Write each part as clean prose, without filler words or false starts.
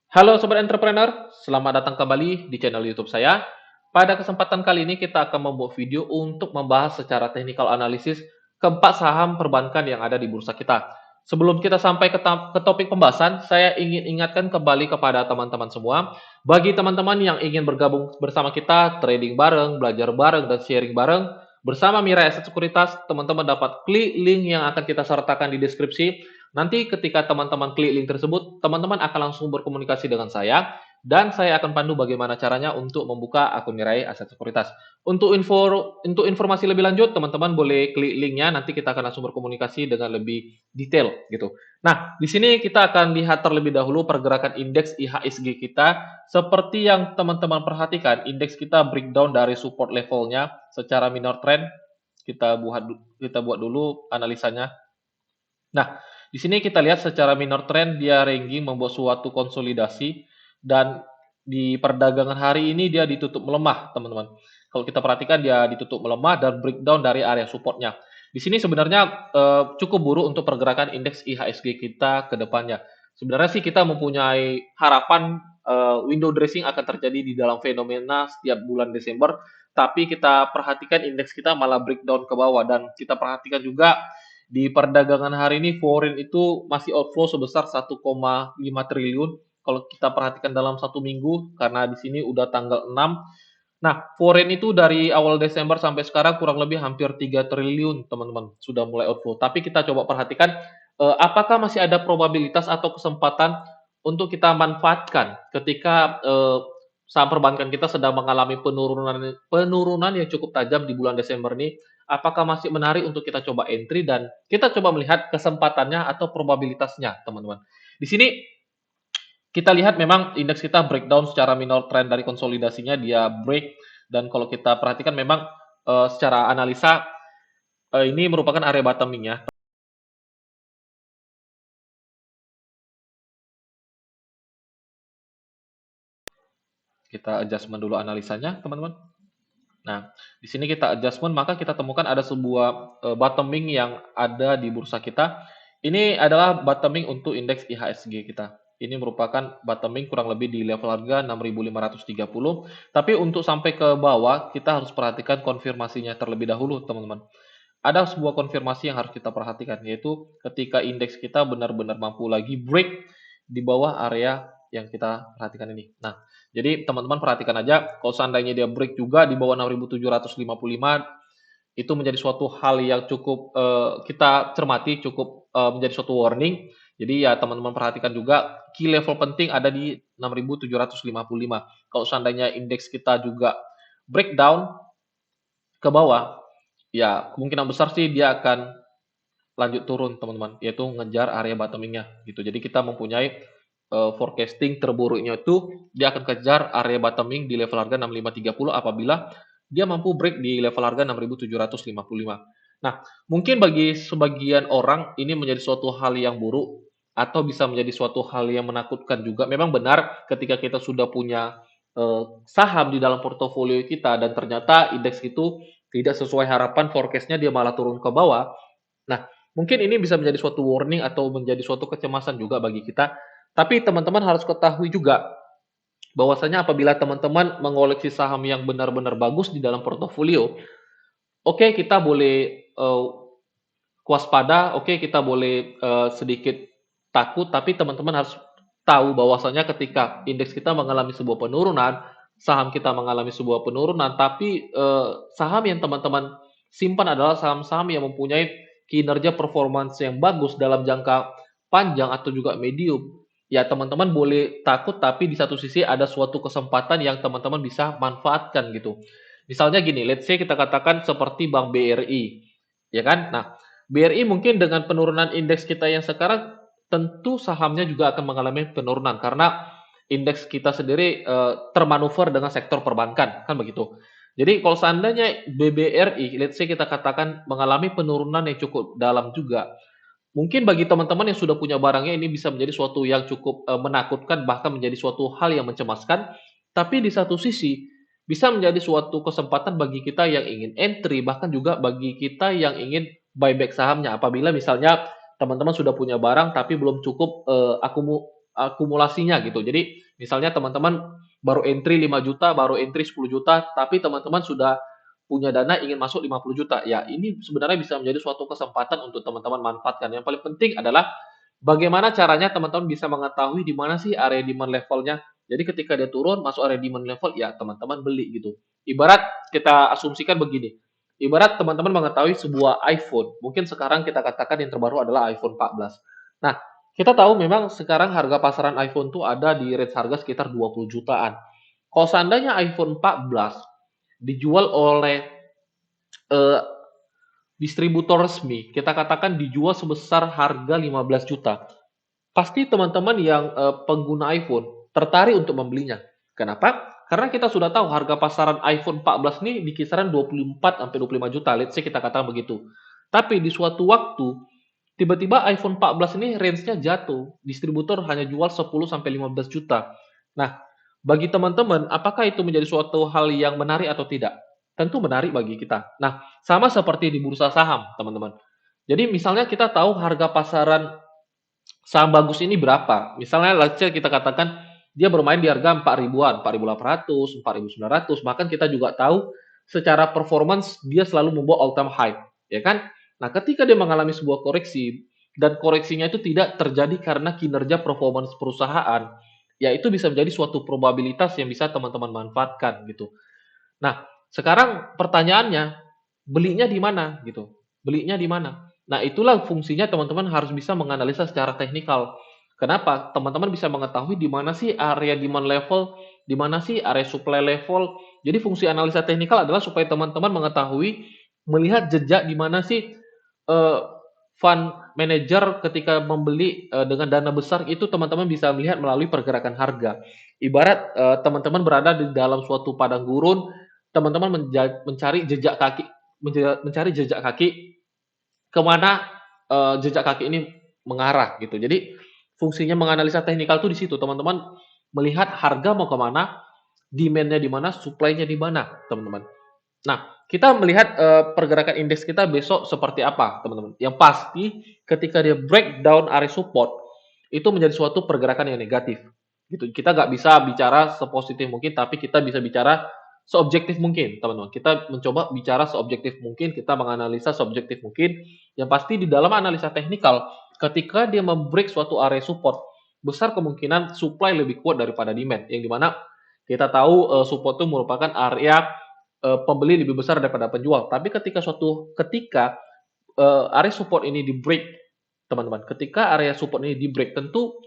Halo Sobat Entrepreneur, selamat datang kembali di channel YouTube saya. Pada kesempatan kali ini kita akan membuat video untuk membahas secara teknikal analisis keempat saham perbankan yang ada di bursa kita. Sebelum kita sampai ke topik pembahasan, saya ingin ingatkan kembali kepada teman-teman semua, bagi teman-teman yang ingin bergabung bersama kita, trading bareng, belajar bareng, dan sharing bareng, bersama Mira Asset Sekuritas, teman-teman dapat klik link yang akan kita sertakan di deskripsi. Nanti ketika teman-teman klik link tersebut, teman-teman akan langsung berkomunikasi dengan saya dan saya akan pandu bagaimana caranya untuk membuka akun Mirai Aset Sekuritas. Untuk informasi lebih lanjut, teman-teman boleh klik linknya. Nanti kita akan langsung berkomunikasi dengan lebih detail gitu. Nah, di sini kita akan lihat terlebih dahulu pergerakan indeks IHSG kita. Seperti yang teman-teman perhatikan, indeks kita breakdown dari support levelnya secara minor trend. Kita buat dulu analisanya. Nah, di sini kita lihat secara minor trend dia ranking membuat suatu konsolidasi dan di perdagangan hari ini dia ditutup melemah, teman-teman. Kalau kita perhatikan dia ditutup melemah dan breakdown dari area supportnya. Di sini sebenarnya cukup buruk untuk pergerakan indeks IHSG kita ke depannya. Sebenarnya sih kita mempunyai harapan window dressing akan terjadi di dalam fenomena setiap bulan Desember, tapi kita perhatikan indeks kita malah breakdown ke bawah dan kita perhatikan juga di perdagangan hari ini foreign itu masih outflow sebesar 1,5 triliun. Kalau kita perhatikan dalam satu minggu, karena di sini udah tanggal 6. Nah, foreign itu dari awal Desember sampai sekarang kurang lebih hampir 3 triliun, teman-teman. Sudah mulai outflow. Tapi kita coba perhatikan, apakah masih ada probabilitas atau kesempatan untuk kita manfaatkan ketika saham perbankan kita sedang mengalami penurunan penurunan yang cukup tajam di bulan Desember ini, apakah masih menarik untuk kita coba entry dan kita coba melihat kesempatannya atau probabilitasnya, teman-teman. Di sini kita lihat memang indeks kita breakdown secara minor trend dari konsolidasinya dia break dan kalau kita perhatikan memang secara analisa ini merupakan area bottoming ya. Kita adjustment dulu analisanya, teman-teman. Nah, di sini kita adjustment, maka kita temukan ada sebuah bottoming yang ada di bursa kita. Ini adalah bottoming untuk indeks IHSG kita. Ini merupakan bottoming kurang lebih di level harga 6.530. Tapi untuk sampai ke bawah, kita harus perhatikan konfirmasinya terlebih dahulu, teman-teman. Ada sebuah konfirmasi yang harus kita perhatikan, yaitu ketika indeks kita benar-benar mampu lagi break di bawah area yang kita perhatikan ini. Nah, jadi teman-teman perhatikan aja, kalau seandainya dia break juga di bawah 6.755, itu menjadi suatu hal yang cukup kita cermati, cukup menjadi suatu warning. Jadi ya teman-teman perhatikan juga key level penting ada di 6.755. Kalau seandainya indeks kita juga breakdown ke bawah, ya kemungkinan besar sih dia akan lanjut turun teman-teman, yaitu ngejar area bottomingnya gitu. Jadi kita mempunyai forecasting terburuknya itu dia akan kejar area bottoming di level harga 6530 apabila dia mampu break di level harga 6755. Nah, mungkin bagi sebagian orang ini menjadi suatu hal yang buruk atau bisa menjadi suatu hal yang menakutkan juga. Memang benar ketika kita sudah punya saham di dalam portofolio kita dan ternyata indeks itu tidak sesuai harapan, forecastnya dia malah turun ke bawah. Nah, mungkin ini bisa menjadi suatu warning atau menjadi suatu kecemasan juga bagi kita. Tapi teman-teman harus ketahui juga bahwasanya apabila teman-teman mengoleksi saham yang benar-benar bagus di dalam portofolio, oke kita boleh waspada, oke kita boleh sedikit takut, tapi teman-teman harus tahu bahwasanya ketika indeks kita mengalami sebuah penurunan, saham kita mengalami sebuah penurunan, tapi saham yang teman-teman simpan adalah saham-saham yang mempunyai kinerja performance yang bagus dalam jangka panjang atau juga medium. Ya, teman-teman boleh takut, tapi di satu sisi ada suatu kesempatan yang teman-teman bisa manfaatkan gitu. Misalnya gini, let's say kita katakan seperti Bank BRI, ya kan? Nah, BRI mungkin dengan penurunan indeks kita yang sekarang tentu sahamnya juga akan mengalami penurunan karena indeks kita sendiri termanuver dengan sektor perbankan kan begitu. Jadi kalau seandainya BBRI, let's say kita katakan mengalami penurunan yang cukup dalam juga, mungkin bagi teman-teman yang sudah punya barangnya ini bisa menjadi suatu yang cukup menakutkan bahkan menjadi suatu hal yang mencemaskan. Tapi di satu sisi bisa menjadi suatu kesempatan bagi kita yang ingin entry bahkan juga bagi kita yang ingin buyback sahamnya apabila misalnya teman-teman sudah punya barang tapi belum cukup akumulasinya gitu. Jadi misalnya teman-teman baru entry 5 juta, baru entry 10 juta, tapi teman-teman sudah punya dana ingin masuk 50 juta. Ya, ini sebenarnya bisa menjadi suatu kesempatan untuk teman-teman manfaatkan. Yang paling penting adalah bagaimana caranya teman-teman bisa mengetahui di mana sih area demand levelnya. Jadi ketika dia turun masuk area demand level, ya teman-teman beli gitu. Ibarat kita asumsikan begini. Ibarat teman-teman mengetahui sebuah iPhone. Mungkin sekarang kita katakan yang terbaru adalah iPhone 14. Nah, kita tahu memang sekarang harga pasaran iPhone tuh ada di range harga sekitar 20 jutaan. Kalau seandainya iPhone 14 dijual oleh eh, distributor resmi, kita katakan dijual sebesar harga 15 juta. Pasti teman-teman yang pengguna iPhone tertarik untuk membelinya. Kenapa? Karena kita sudah tahu harga pasaran iPhone 14 ini di kisaran 24 sampai 25 juta. Let's say kita katakan begitu. Tapi di suatu waktu tiba-tiba iPhone 14 ini range-nya jatuh. Distributor hanya jual 10 sampai 15 juta. Nah, bagi teman-teman, apakah itu menjadi suatu hal yang menarik atau tidak? Tentu menarik bagi kita. Nah, sama seperti di bursa saham, teman-teman. Jadi misalnya kita tahu harga pasaran saham bagus ini berapa? Misalnya let's say kita katakan dia bermain di harga 4 ribuan, 4.800, 4.900, bahkan kita juga tahu secara performance dia selalu membawa all time high, ya kan? Nah, ketika dia mengalami sebuah koreksi dan koreksinya itu tidak terjadi karena kinerja performance perusahaan, ya itu bisa menjadi suatu probabilitas yang bisa teman-teman manfaatkan gitu. Nah, sekarang pertanyaannya, belinya di mana gitu? Belinya di mana? Nah, itulah fungsinya teman-teman harus bisa menganalisa secara teknikal. Kenapa? Teman-teman bisa mengetahui di mana sih area demand level, di mana sih area supply level. Jadi fungsi analisa teknikal adalah supaya teman-teman mengetahui melihat jejak di mana sih eh, fund manager ketika membeli dengan dana besar itu teman-teman bisa melihat melalui pergerakan harga. Ibarat teman-teman berada di dalam suatu padang gurun, teman-teman mencari jejak kaki, mencari jejak kaki kemana jejak kaki ini mengarah gitu. Jadi fungsinya menganalisa teknikal itu di situ, teman-teman melihat harga mau kemana, demand-nya di mana, supply-nya di mana, teman-teman. Nah, kita melihat pergerakan indeks kita besok seperti apa, teman-teman. Yang pasti ketika dia breakdown area support itu menjadi suatu pergerakan yang negatif. Gitu. Kita nggak bisa bicara sepositif mungkin, tapi kita bisa bicara seobjektif mungkin, teman-teman. Kita mencoba bicara seobjektif mungkin, kita menganalisa seobjektif mungkin. Yang pasti di dalam analisa teknikal, ketika dia membreak suatu area support, besar kemungkinan supply lebih kuat daripada demand. Yang dimana kita tahu support itu merupakan area pembeli lebih besar daripada penjual. Tapi ketika area support ini di break, teman-teman, ketika area support ini di break, tentu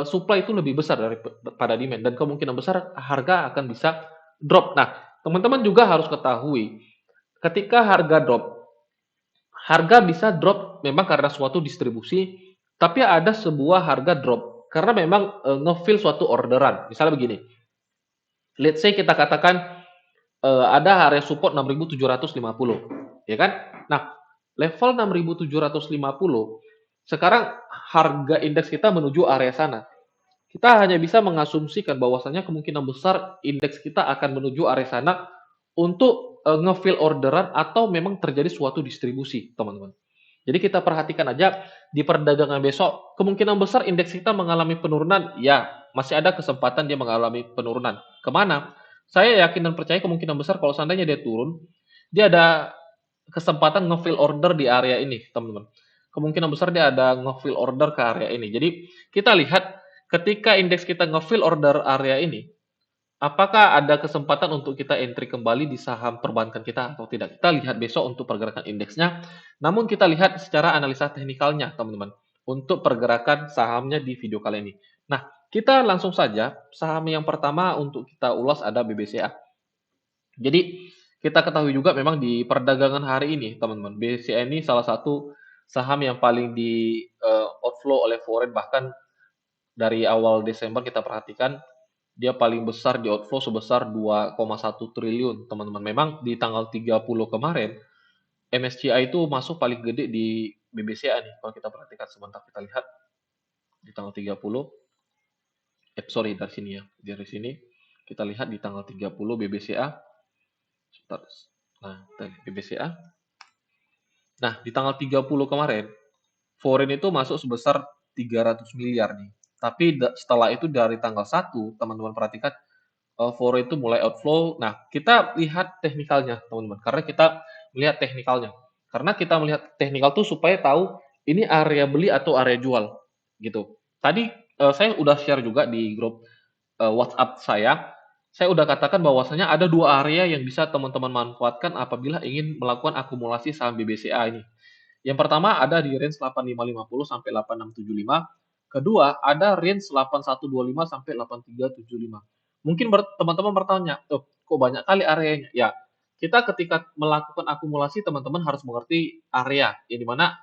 supply itu lebih besar daripada demand dan kemungkinan besar harga akan bisa drop. Nah, teman-teman juga harus ketahui ketika harga bisa drop memang karena suatu distribusi, tapi ada sebuah harga drop karena memang ngefill suatu orderan. Misalnya begini, let's say kita katakan ada area support 6.750, ya kan? Nah, level 6.750, sekarang harga indeks kita menuju area sana. Kita hanya bisa mengasumsikan bahwasanya kemungkinan besar indeks kita akan menuju area sana untuk ngefill orderan atau memang terjadi suatu distribusi, teman-teman. Jadi kita perhatikan aja di perdagangan besok, kemungkinan besar indeks kita mengalami penurunan, ya masih ada kesempatan dia mengalami penurunan. Kemana? Saya yakin dan percaya kemungkinan besar kalau seandainya dia turun, dia ada kesempatan ngefill order di area ini, teman-teman. Kemungkinan besar dia ada ngefill order ke area ini. Jadi kita lihat ketika indeks kita ngefill order area ini, apakah ada kesempatan untuk kita entry kembali di saham perbankan kita atau tidak? Kita lihat besok untuk pergerakan indeksnya. Namun kita lihat secara analisa teknikalnya, teman-teman, untuk pergerakan sahamnya di video kali ini. Nah, kita langsung saja saham yang pertama untuk kita ulas ada BBCA. Jadi kita ketahui juga memang di perdagangan hari ini, teman-teman, BBCA ini salah satu saham yang paling di outflow oleh foreign, bahkan dari awal Desember kita perhatikan dia paling besar di outflow sebesar 2,1 triliun, teman-teman. Memang di tanggal 30 kemarin, MSCI itu masuk paling gede di BBCA nih. Kalau kita perhatikan sebentar, kita lihat di tanggal 30. Sorry, dari sini ya. Dari sini, kita lihat di tanggal 30 BBCA. Sebentar. Nah, BBCA. Nah, di tanggal 30 kemarin, foreign itu masuk sebesar 300 miliar nih. Tapi setelah itu dari tanggal 1, teman-teman perhatikan, Fore itu mulai outflow. Nah, kita lihat teknikalnya, teman-teman, karena kita melihat teknikalnya. Karena kita melihat teknikal tuh supaya tahu ini area beli atau area jual, gitu. Tadi saya udah share juga di grup WhatsApp saya udah katakan bahwasanya ada dua area yang bisa teman-teman manfaatkan apabila ingin melakukan akumulasi saham BBCA ini. Yang pertama ada di range 8550 sampai 8675. Kedua, ada range 8125 sampai 8375. Mungkin teman-teman bertanya, "Oh, kok banyak kali areanya?" Ya, kita ketika melakukan akumulasi teman-teman harus mengerti area, yang dimana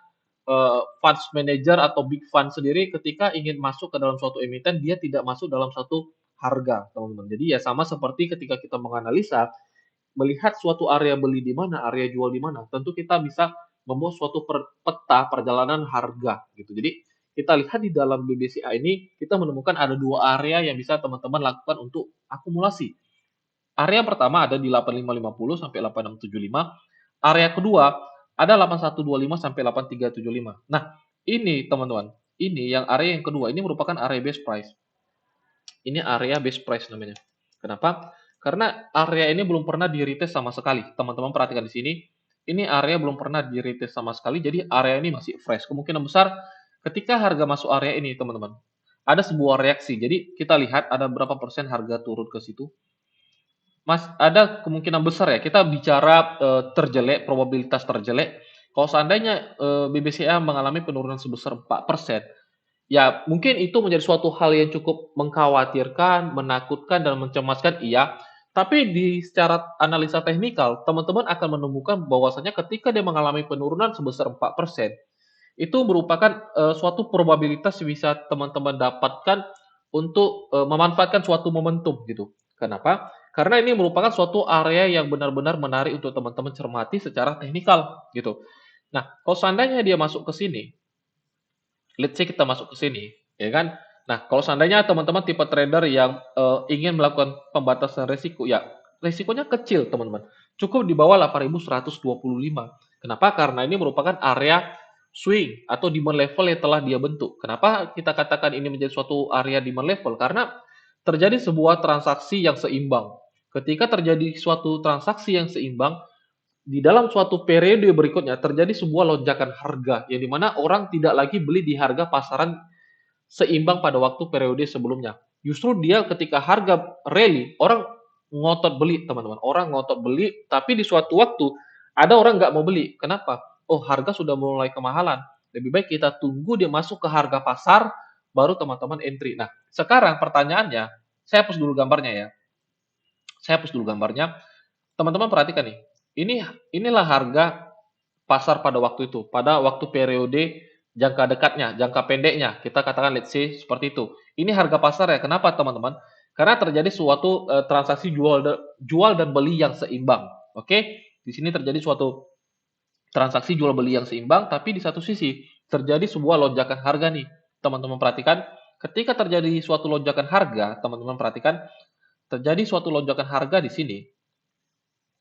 funds manager atau big fund sendiri ketika ingin masuk ke dalam suatu emiten, dia tidak masuk dalam satu harga, teman-teman. Jadi ya sama seperti ketika kita menganalisa, melihat suatu area beli di mana, area jual di mana, tentu kita bisa membuat suatu peta perjalanan harga gitu. Jadi kita lihat di dalam BBCA ini kita menemukan ada dua area yang bisa teman-teman lakukan untuk akumulasi. Area pertama ada di 8550 sampai 8675. Area kedua ada 8125 sampai 8375. Nah, ini teman-teman, ini yang area yang kedua ini merupakan area base price. Ini area base price namanya. Kenapa? Karena area ini belum pernah di-retest sama sekali. Teman-teman perhatikan di sini, ini area belum pernah di-retest sama sekali, jadi area ini masih fresh. Kemungkinan besar ketika harga masuk area ini, teman-teman, ada sebuah reaksi. Jadi kita lihat ada berapa persen harga turun ke situ. Mas, ada kemungkinan besar ya, kita bicara terjelek, probabilitas terjelek. Kalau seandainya BBCA mengalami penurunan sebesar 4%, ya, mungkin itu menjadi suatu hal yang cukup mengkhawatirkan, menakutkan, dan mencemaskan, iya. Tapi secara analisa teknikal, teman-teman akan menemukan bahwasanya ketika dia mengalami penurunan sebesar 4%, itu merupakan suatu probabilitas yang bisa teman-teman dapatkan untuk memanfaatkan suatu momentum gitu. Kenapa? Karena ini merupakan suatu area yang benar-benar menarik untuk teman-teman cermati secara teknikal gitu. Nah, kalau seandainya dia masuk ke sini, let's say kita masuk ke sini, ya kan? Nah, kalau seandainya teman-teman tipe trader yang ingin melakukan pembatasan risiko, ya risikonya kecil, teman-teman. Cukup di bawah 8125. Kenapa? Karena ini merupakan area swing atau demand level yang telah dia bentuk. Kenapa kita katakan ini menjadi suatu area demand level? Karena terjadi sebuah transaksi yang seimbang. Ketika terjadi suatu transaksi yang seimbang, di dalam suatu periode berikutnya terjadi sebuah lonjakan harga yang dimana orang tidak lagi beli di harga pasaran seimbang pada waktu periode sebelumnya. Justru dia ketika harga rally, orang ngotot beli, teman-teman. Orang ngotot beli, tapi di suatu waktu ada orang nggak mau beli. Kenapa? Oh, harga sudah mulai kemahalan. Lebih baik kita tunggu dia masuk ke harga pasar, baru teman-teman entry. Nah, sekarang pertanyaannya, saya hapus dulu gambarnya ya. Saya hapus dulu gambarnya. Teman-teman perhatikan nih. Inilah harga pasar pada waktu itu, pada waktu periode jangka dekatnya, jangka pendeknya. Kita katakan let's say seperti itu. Ini harga pasar ya. Kenapa, teman-teman? Karena terjadi suatu transaksi jual dan beli yang seimbang. Oke? Di sini terjadi suatu transaksi jual beli yang seimbang, tapi di satu sisi terjadi sebuah lonjakan harga nih. Teman-teman perhatikan, ketika terjadi suatu lonjakan harga, teman-teman perhatikan, terjadi suatu lonjakan harga di sini.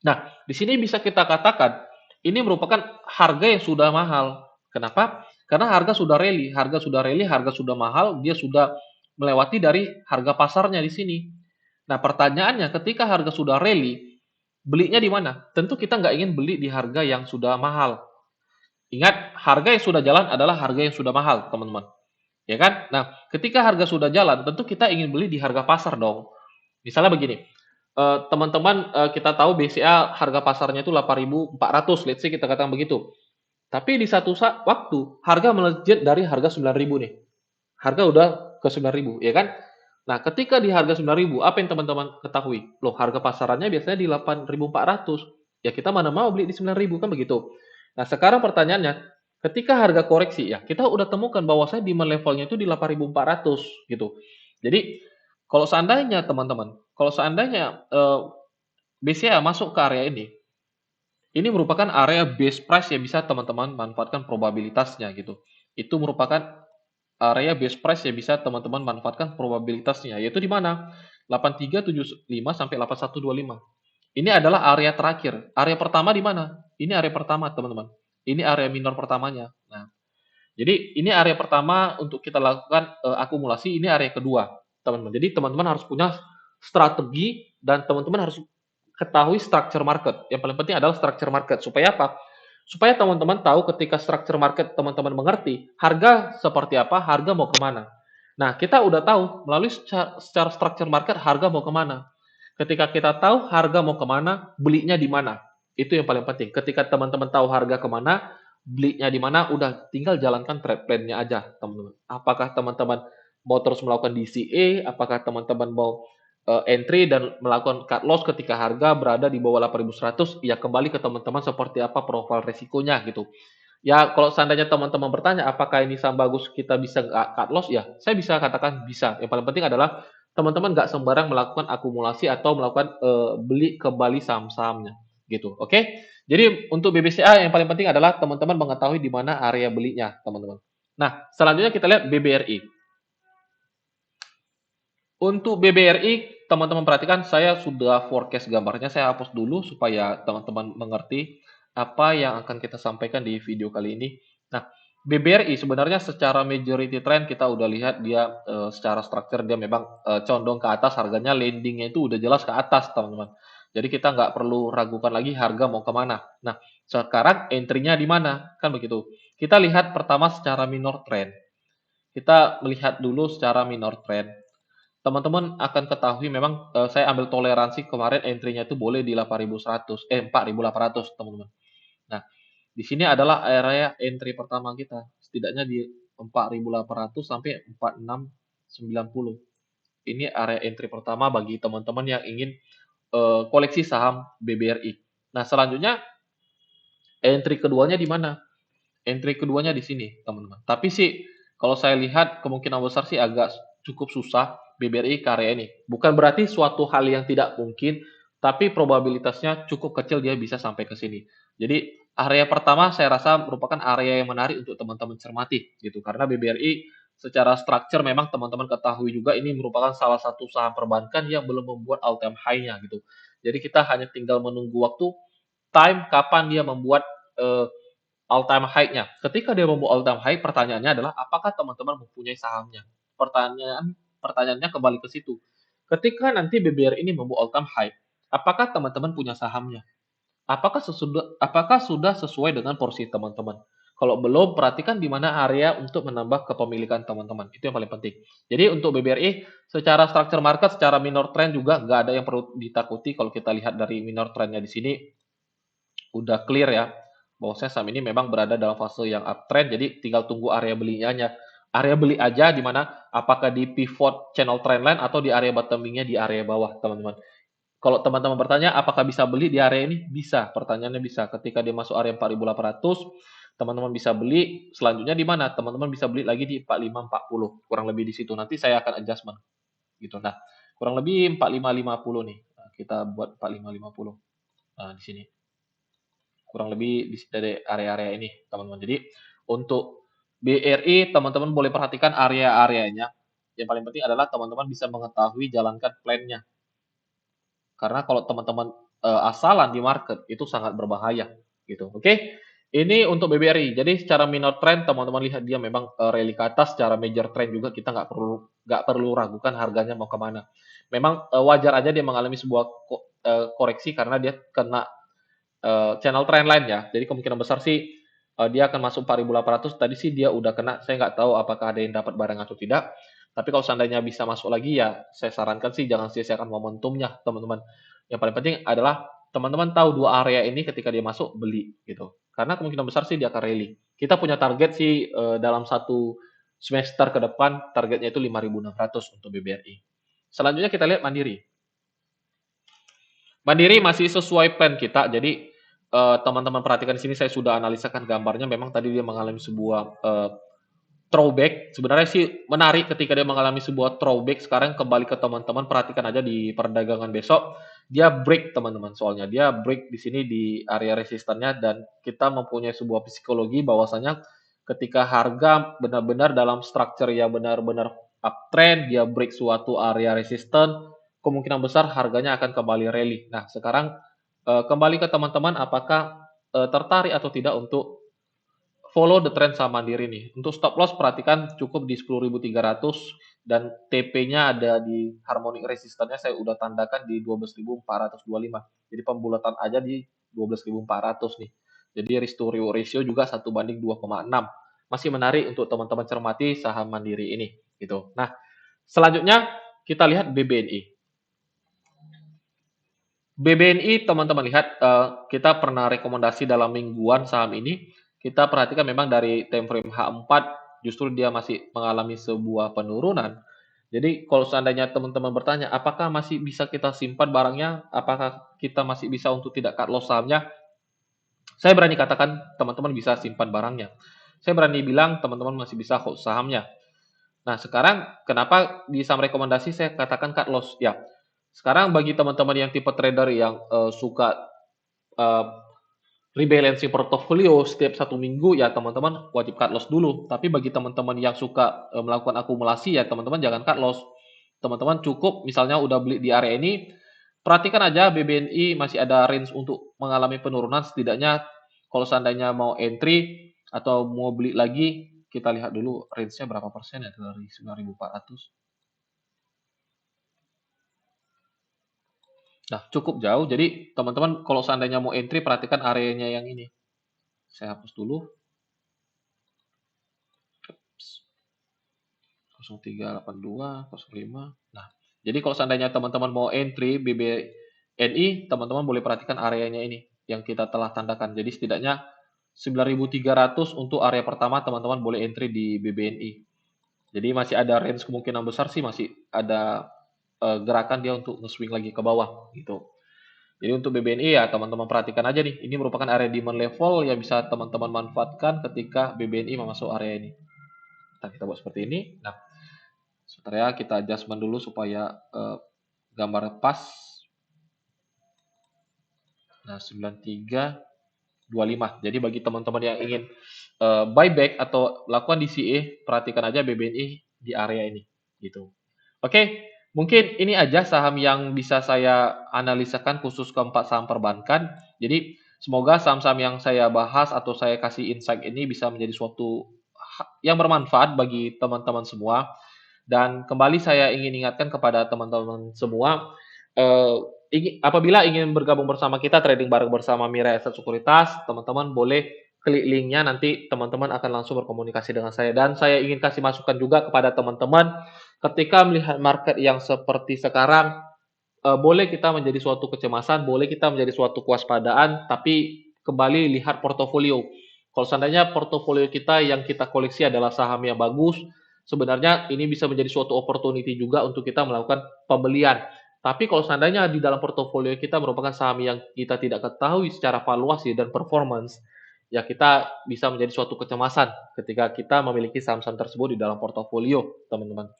Nah, di sini bisa kita katakan ini merupakan harga yang sudah mahal. Kenapa? Karena harga sudah rally, harga sudah mahal, dia sudah melewati dari harga pasarnya di sini. Nah, pertanyaannya ketika harga sudah rally, belinya di mana? Tentu kita nggak ingin beli di harga yang sudah mahal. Ingat, harga yang sudah jalan adalah harga yang sudah mahal, teman-teman. Ya kan? Nah, ketika harga sudah jalan, tentu kita ingin beli di harga pasar dong. Misalnya begini, teman-teman kita tahu BCA harga pasarnya itu 8.400, let's say kita katakan begitu. Tapi di satu waktu harga melejit dari harga 9.000 nih. Harga udah ke 9.000, ya kan? Nah, ketika di harga 9.000, apa yang teman-teman ketahui? Loh, harga pasarannya biasanya di 8.400. Ya kita mana mau beli di 9.000 kan begitu. Nah, sekarang pertanyaannya, ketika harga koreksi ya, kita udah temukan bahwasanya demand levelnya itu di 8.400 gitu. Jadi, kalau seandainya teman-teman, kalau seandainya BCA masuk ke area ini merupakan area base price yang bisa teman-teman manfaatkan probabilitasnya gitu. Itu merupakan area base price yang bisa teman-teman manfaatkan probabilitasnya, yaitu di mana? 8375 sampai 8125. Ini adalah area terakhir. Area pertama di mana? Ini area pertama, teman-teman. Ini area minor pertamanya. Nah, Jadi ini area pertama untuk kita lakukan akumulasi, ini area kedua, teman-teman. Jadi teman-teman harus punya strategi dan teman-teman harus ketahui structure market. Yang paling penting adalah structure market. Supaya apa? Supaya teman-teman tahu ketika structure market teman-teman mengerti, harga seperti apa, harga mau kemana. Nah, kita udah tahu melalui secara structure market harga mau kemana. Ketika kita tahu harga mau kemana, belinya di mana. Itu yang paling penting. Ketika teman-teman tahu harga kemana, belinya di mana, udah tinggal jalankan trade plan-nya aja, teman-teman. Apakah teman-teman mau terus melakukan DCA, apakah teman-teman mau entry dan melakukan cut loss ketika harga berada di bawah 8.100, ya kembali ke teman-teman seperti apa profil resikonya gitu. Ya kalau seandainya teman-teman bertanya apakah ini saham bagus kita bisa nggak cut loss, ya saya bisa katakan bisa. Yang paling penting adalah teman-teman nggak sembarang melakukan akumulasi atau melakukan beli kembali saham-sahamnya gitu. Oke? Jadi untuk BBCA yang paling penting adalah teman-teman mengetahui di mana area belinya, teman-teman. Nah, selanjutnya kita lihat BBRI. Untuk BBRI, teman-teman perhatikan saya sudah forecast gambarnya, saya hapus dulu supaya teman-teman mengerti apa yang akan kita sampaikan di video kali ini. Nah, BBRI sebenarnya secara majority trend kita udah lihat dia secara structure dia memang condong ke atas, harganya landingnya itu udah jelas ke atas, teman-teman. Jadi kita nggak perlu ragukan lagi harga mau kemana. Nah, sekarang entry-nya di mana? Kan begitu. Kita lihat pertama secara minor trend. Kita melihat dulu secara minor trend. Teman-teman akan ketahui memang saya ambil toleransi kemarin entry-nya itu boleh di 8.100, 4.800, teman-teman. Nah, di sini adalah area entry pertama kita, setidaknya di 4.800 sampai 4.690. Ini area entry pertama bagi teman-teman yang ingin koleksi saham BBRI. Nah, selanjutnya entry keduanya di mana? Entry keduanya di sini, teman-teman. Tapi sih, kalau saya lihat kemungkinan besar sih agak cukup susah BBRI ke area ini. Bukan berarti suatu hal yang tidak mungkin, tapi probabilitasnya cukup kecil dia bisa sampai ke sini. Jadi area pertama saya rasa merupakan area yang menarik untuk teman-teman cermati gitu. Karena BBRI secara structure memang teman-teman ketahui juga ini merupakan salah satu saham perbankan yang belum membuat all time high-nya gitu. Jadi kita hanya tinggal menunggu waktu time kapan dia membuat eh, all time high-nya. Ketika dia membuat all time high, pertanyaannya adalah apakah teman-teman mempunyai sahamnya? Pertanyaannya kembali ke situ. Ketika nanti BBR ini membuat all time high, apakah teman-teman punya sahamnya? Apakah sudah sesuai dengan porsi teman-teman? Kalau belum, perhatikan di mana area untuk menambah kepemilikan teman-teman. Itu yang paling penting. Jadi untuk BBRI, secara structure market, secara minor trend juga nggak ada yang perlu ditakuti. Kalau kita lihat dari minor trendnya di sini, udah clear ya bahwasanya saham ini memang berada dalam fase yang uptrend, jadi tinggal tunggu area belinya. Area beli aja di mana apakah di pivot channel trendline atau di area bottomingnya di area bawah, teman-teman. Kalau teman-teman bertanya apakah bisa beli di area ini, bisa. Pertanyaannya bisa. Ketika dia masuk area 4.800, teman-teman bisa beli. Selanjutnya di mana? Teman-teman bisa beli lagi di 4540. Kurang lebih di situ. Nanti saya akan adjustment gitu. Nah, kurang lebih 4550 nih. Nah, kita buat 4550. Nah, di sini kurang lebih dari area-area ini, teman-teman. Jadi untuk BRI, teman-teman boleh perhatikan area-areanya. Yang paling penting adalah teman-teman bisa mengetahui jalankan plan-nya. Karena kalau teman-teman asalan di market itu sangat berbahaya gitu. Oke. Ini untuk BBRI. Jadi secara minor trend teman-teman lihat dia memang rally ke atas, secara major trend juga kita nggak perlu ragukan harganya mau kemana. Memang wajar aja dia mengalami sebuah koreksi karena dia kena channel trendline ya. Jadi kemungkinan besar sih dia akan masuk 4.800. Tadi sih dia udah kena. Saya nggak tahu apakah ada yang dapat barang atau tidak. Tapi kalau seandainya bisa masuk lagi ya, saya sarankan sih jangan sia-siakan momentumnya, teman-teman. Yang paling penting adalah teman-teman tahu dua area ini ketika dia masuk beli gitu. Karena kemungkinan besar sih dia akan rally. Kita punya target sih dalam satu semester ke depan targetnya itu 5.600 untuk BBRI. Selanjutnya kita lihat Mandiri. Mandiri masih sesuai plan kita. Jadi teman-teman perhatikan di sini saya sudah analisakan gambarnya. Memang tadi dia mengalami sebuah throwback. Sebenarnya sih menarik ketika dia mengalami sebuah throwback. Sekarang kembali ke teman-teman perhatikan aja di perdagangan besok. Dia break teman-teman soalnya. Dia break di sini di area resistannya dan kita mempunyai sebuah psikologi bahwasanya ketika harga benar-benar dalam structure yang benar-benar uptrend, dia break suatu area resisten, kemungkinan besar harganya akan kembali rally. Nah, sekarang kembali ke teman-teman apakah tertarik atau tidak untuk follow the trend saham Mandiri nih. Untuk stop loss perhatikan cukup di 10.300 dan TP-nya ada di harmonic resistance-nya saya udah tandakan di 12.425. Jadi pembulatan aja di 12.400 nih. Jadi risk to reward ratio juga 1:2,6. Masih menarik untuk teman-teman cermati saham Mandiri ini gitu. Nah, selanjutnya kita lihat BBNI. BBNI teman-teman lihat kita pernah rekomendasi dalam mingguan saham ini. Kita perhatikan memang dari time frame H4 justru dia masih mengalami sebuah penurunan. Jadi kalau seandainya teman-teman bertanya, apakah masih bisa kita simpan barangnya? Apakah kita masih bisa untuk tidak cut loss sahamnya? Saya berani katakan teman-teman bisa simpan barangnya. Saya berani bilang teman-teman masih bisa hold sahamnya. Nah, sekarang kenapa di saham rekomendasi saya katakan cut loss? Ya, sekarang bagi teman-teman yang tipe trader yang suka uh, rebalancing portofolio setiap 1 minggu, ya teman-teman wajib cut loss dulu. Tapi bagi teman-teman yang suka melakukan akumulasi, ya teman-teman jangan cut loss. Teman-teman cukup misalnya udah beli di area ini, perhatikan aja BBNI masih ada range untuk mengalami penurunan. Setidaknya kalau seandainya mau entry atau mau beli lagi, kita lihat dulu range-nya berapa persen ya dari 9.400. Nah, cukup jauh. Jadi teman-teman kalau seandainya mau entry, perhatikan areanya yang ini. Saya hapus dulu. 0382, 05. Nah, jadi kalau seandainya teman-teman mau entry BBNI, teman-teman boleh perhatikan areanya ini yang kita telah tandakan. Jadi setidaknya 9.300 untuk area pertama teman-teman boleh entry di BBNI. Jadi masih ada range kemungkinan besar sih masih ada gerakan dia untuk nge-swing lagi ke bawah gitu. Jadi untuk BBNI ya teman-teman perhatikan aja nih. Ini merupakan area demand level yang bisa teman-teman manfaatkan ketika BBNI masuk area ini. Nah, kita buat seperti ini. Nah, sebentar ya, kita adjustment dulu supaya gambar pas. Nah, 9325. Jadi bagi teman-teman yang ingin buyback atau lakukan DCA, perhatikan aja BBNI di area ini gitu. Oke, mungkin ini aja saham yang bisa saya analisakan khusus keempat saham perbankan. Jadi semoga saham-saham yang saya bahas atau saya kasih insight ini bisa menjadi suatu yang bermanfaat bagi teman-teman semua. Dan kembali saya ingin ingatkan kepada teman-teman semua, apabila ingin bergabung bersama kita trading bareng bersama Mirae Asset Sekuritas, teman-teman boleh klik linknya, nanti teman-teman akan langsung berkomunikasi dengan saya. Dan saya ingin kasih masukan juga kepada teman-teman, ketika melihat market yang seperti sekarang, boleh kita menjadi suatu kecemasan, boleh kita menjadi suatu kewaspadaan, tapi kembali lihat portofolio. Kalau seandainya portofolio kita yang kita koleksi adalah saham yang bagus, sebenarnya ini bisa menjadi suatu opportunity juga untuk kita melakukan pembelian. Tapi kalau seandainya di dalam portofolio kita merupakan saham yang kita tidak ketahui secara valuasi dan performance, ya kita bisa menjadi suatu kecemasan ketika kita memiliki saham-saham tersebut di dalam portofolio, teman-teman.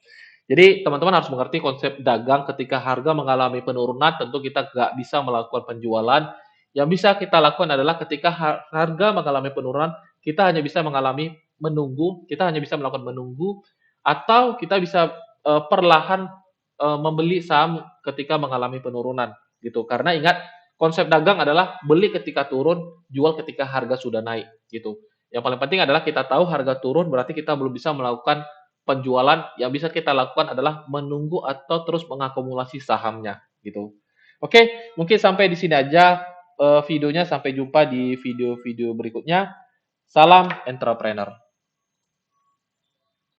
Jadi teman-teman harus mengerti konsep dagang ketika harga mengalami penurunan, tentu kita nggak bisa melakukan penjualan. Yang bisa kita lakukan adalah ketika harga mengalami penurunan, kita hanya bisa mengalami menunggu, kita hanya bisa melakukan menunggu, atau kita bisa perlahan membeli saham ketika mengalami penurunan gitu. Karena ingat konsep dagang adalah beli ketika turun, jual ketika harga sudah naik gitu. Yang paling penting adalah kita tahu harga turun berarti kita belum bisa melakukan penjualan. Yang bisa kita lakukan adalah menunggu atau terus mengakumulasi sahamnya gitu. Oke, mungkin sampai di sini aja videonya. Sampai jumpa di video-video berikutnya. Salam entrepreneur.